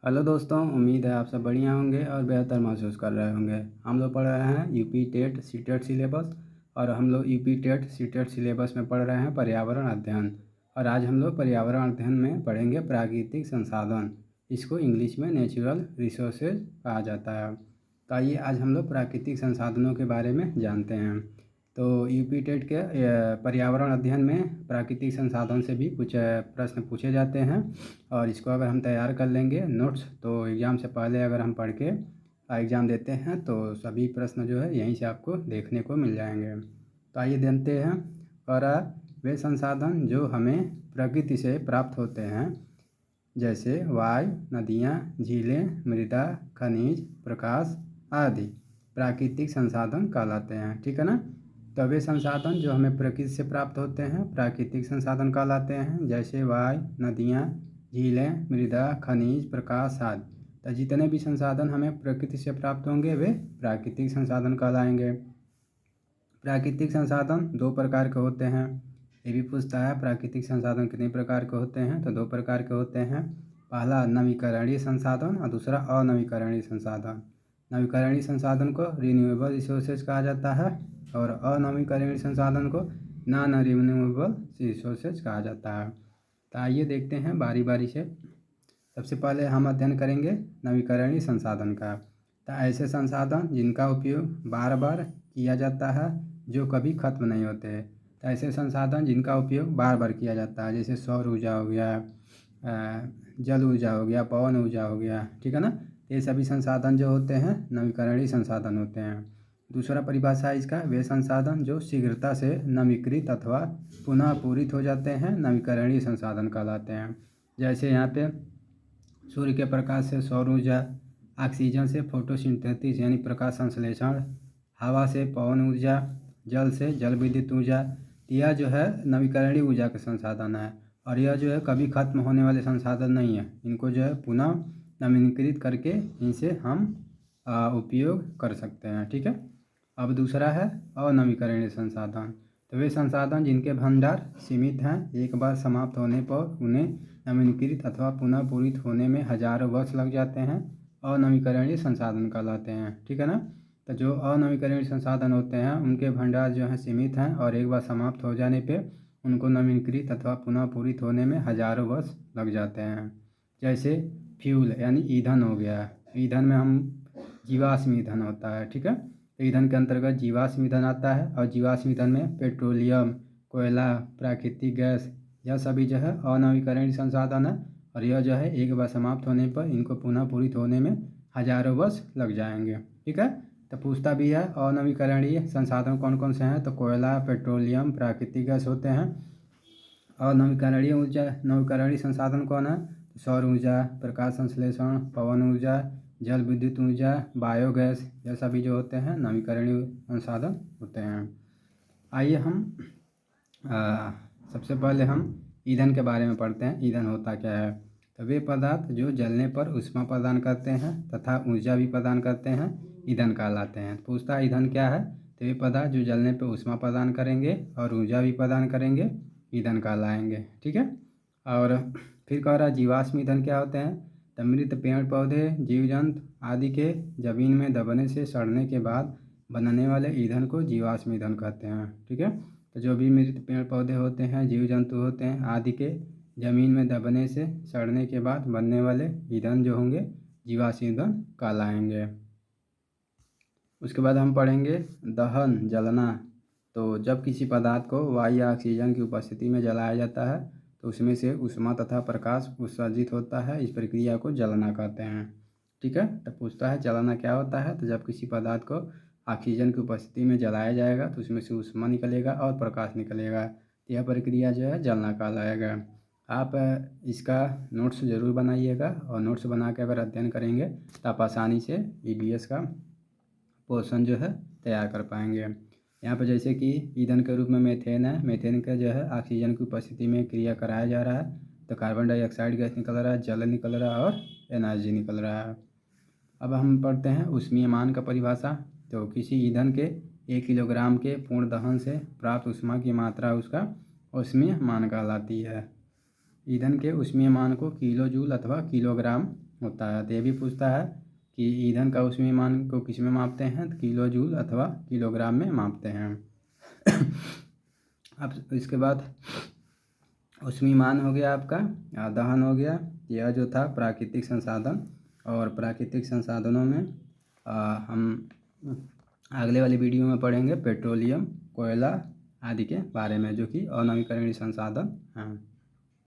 Hello दोस्तों, उम्मीद है आप सब बढ़िया होंगे और बेहतर महसूस कर रहे होंगे। हम लोग पढ़ रहे हैं यूपी टेट सीटेट सिलेबस। और हम लोग यूपी टेट सीटेट सिलेबस में पढ़ रहे हैं पर्यावरण अध्ययन। और आज हम लोग पर्यावरण अध्ययन में पढ़ेंगे प्राकृतिक संसाधन। इसको इंग्लिश में नेचुरल रिसोर्सेज कहा जाता है। तो आइए आज हम लोग प्राकृतिक संसाधनों के बारे में जानते हैं। तो यूपी टेट के पर्यावरण अध्ययन में प्राकृतिक संसाधन से भी कुछ प्रश्न पूछे जाते हैं। और इसको अगर हम तैयार कर लेंगे नोट्स, तो एग्ज़ाम से पहले अगर हम पढ़ के एग्ज़ाम देते हैं तो सभी प्रश्न जो है यहीं से आपको देखने को मिल जाएंगे। तो आइए जानते हैं। और वे संसाधन जो हमें प्रकृति से प्राप्त होते हैं, जैसे वायु, नदियाँ, झीलें, मृदा, खनिज, प्रकाश आदि प्राकृतिक संसाधन कहलाते हैं। ठीक है ना। तो वे संसाधन जो हमें प्रकृति से प्राप्त होते हैं प्राकृतिक संसाधन कहलाते हैं, जैसे वायु, नदियाँ, झीलें, मृदा, खनिज, प्रकाश आदि। तो जितने भी संसाधन हमें प्रकृति से प्राप्त होंगे वे प्राकृतिक संसाधन कहलाएंगे। प्राकृतिक संसाधन दो प्रकार के होते हैं। ये भी पूछता है प्राकृतिक संसाधन कितने प्रकार के होते हैं, तो दो प्रकार के होते हैं। पहला नवीकरणीय संसाधन और दूसरा अनवीकरणीय संसाधन। नवीकरणीय संसाधन को रिन्यूएबल रिसोर्सेज कहा जाता है और अनवीकरणीय संसाधन को नॉन रिन्यूएबल रिसोर्सेज कहा जाता है। तो आइए देखते हैं बारी बारी से। सबसे पहले हम अध्ययन करेंगे नवीकरणीय संसाधन का। तो ऐसे संसाधन जिनका उपयोग बार बार किया जाता है, जो कभी खत्म नहीं होते। तो ऐसे संसाधन जिनका उपयोग बार बार किया जाता है, जैसे सौर ऊर्जा हो गया, जल ऊर्जा हो गया, पवन ऊर्जा हो गया। ठीक है ना। ये सभी संसाधन जो होते हैं नवीकरणीय संसाधन होते हैं। दूसरा परिभाषा है इसका, वे संसाधन जो शीघ्रता से नवीकृत अथवा पुनः पूरित हो जाते हैं नवीकरणीय संसाधन कहलाते हैं। जैसे यहाँ पे सूर्य के प्रकाश से सौर ऊर्जा, ऑक्सीजन से फोटोसिंथेसिस यानी प्रकाश संश्लेषण, हवा से पवन ऊर्जा, जल से जल विद्युत ऊर्जा। यह जो है नवीकरणीय ऊर्जा के संसाधन है और यह जो है कभी खत्म होने वाले संसाधन नहीं है। इनको जो है पुनः नवीनीकृत करके इनसे हम उपयोग कर सकते हैं। ठीक है। अब दूसरा है अनवीकरणीय संसाधन। तो वे संसाधन जिनके भंडार सीमित हैं, एक बार समाप्त होने पर उन्हें नवीनीकृत अथवा पुनः पूरित होने में हजारों वर्ष लग जाते हैं, अनवीकरणीय संसाधन कहलाते हैं। ठीक है ना। तो जो अनवीकरणीय संसाधन होते हैं उनके भंडार जो हैं सीमित हैं और एक बार समाप्त हो जाने पे उनको नवीनीकृत अथवा पुनः पूरित होने में हजारों वर्ष लग जाते हैं। जैसे फ्यूल यानी ईंधन हो गया। ईंधन में हम जीवाश्म ईंधन होता है। ठीक है। ईंधन के अंतर्गत जीवाश्म ईंधन आता है और जीवाश्म ईंधन में पेट्रोलियम, कोयला, प्राकृतिक गैस, यह सभी जो है अनवीकरणीय संसाधन है और यह जो है एक बार समाप्त होने पर इनको पुनः पूरित होने में हजारों वर्ष लग जाएंगे। ठीक है। तो पूछता भी है अनवीकरणीय संसाधन कौन कौन से हैं, तो कोयला, पेट्रोलियम, प्राकृतिक गैस होते हैं। और नवीकरणीय ऊर्जा नवीकरणीय संसाधन कौन है, तो सौर ऊर्जा, प्रकाश संश्लेषण, पवन ऊर्जा, जल विद्युत ऊर्जा, बायोगैस, यह सभी जो होते हैं नवीकरणीय संसाधन होते हैं। आइए हम सबसे पहले हम ईंधन के बारे में पढ़ते हैं। ईंधन होता क्या है। तो वे पदार्थ जो जलने पर ऊष्मा प्रदान करते हैं तथा ऊर्जा भी प्रदान करते हैं ईंधन कहलाते हैं। पूछता है ईंधन क्या है, तो वे पदार्थ जो जलने पर ऊष्मा प्रदान करेंगे और ऊर्जा भी प्रदान करेंगे ईंधन कहलाएंगे। ठीक है। और फिर कह रहा है जीवाश्म ईंधन क्या होते हैं, तो मृत पेड़ पौधे, जीव जंतु आदि के जमीन में दबने से सड़ने के बाद बनने वाले ईंधन को जीवाश्म ईंधन कहते हैं। ठीक है। तो जो भी मृत पेड़ पौधे होते हैं, जीव जंतु होते हैं आदि के ज़मीन में दबने से सड़ने के बाद बनने वाले ईंधन जो होंगे जीवाश्म ईंधन कहलाएंगे। उसके बाद हम पढ़ेंगे दहन, जलना। तो जब किसी पदार्थ को वायु या ऑक्सीजन की उपस्थिति में जलाया जाता है तो उसमें से ऊष्मा तथा प्रकाश उत्सर्जित होता है। इस प्रक्रिया को जलना कहते हैं। ठीक है। तो पूछता है जलाना क्या होता है, तो जब किसी पदार्थ को ऑक्सीजन की उपस्थिति में जलाया जाएगा तो उसमें से ऊष्मा निकलेगा और प्रकाश निकलेगा। तो यह प्रक्रिया जो है जलना कहलाएगा। आप इसका नोट्स ज़रूर बनाइएगा और नोट्स बना के अगर अध्ययन करेंगे तो आप आसानी से ईवीएस का पोर्शन जो है तैयार कर पाएंगे। यहाँ पर जैसे कि ईंधन के रूप में मीथेन है। मीथेन का जो है ऑक्सीजन की उपस्थिति में क्रिया कराया जा रहा है तो कार्बन डाइऑक्साइड गैस निकल रहा है, जल निकल रहा है और एनर्जी निकल रहा है। अब हम पढ़ते हैं ऊष्मीय मान का परिभाषा। तो किसी ईंधन के 1 किलोग्राम के पूर्ण दहन से प्राप्त ऊष्मा की मात्रा उसका ऊष्मीय मान कहलाती है। ईंधन के ऊष्मीय मान को किलो जूल अथवा किलोग्राम होता है। तो ये भी पूछता है कि ईंधन का ऊष्मीय मान को किस में मापते हैं, तो किलो जूल अथवा किलोग्राम में मापते हैं। अब इसके बाद ऊष्मीय मान हो गया आपका, दहन हो गया। यह जो था प्राकृतिक संसाधन, और प्राकृतिक संसाधनों में हम अगले वाली वीडियो में पढ़ेंगे पेट्रोलियम, कोयला आदि के बारे में, जो कि अनवीकरणीय संसाधन हैं।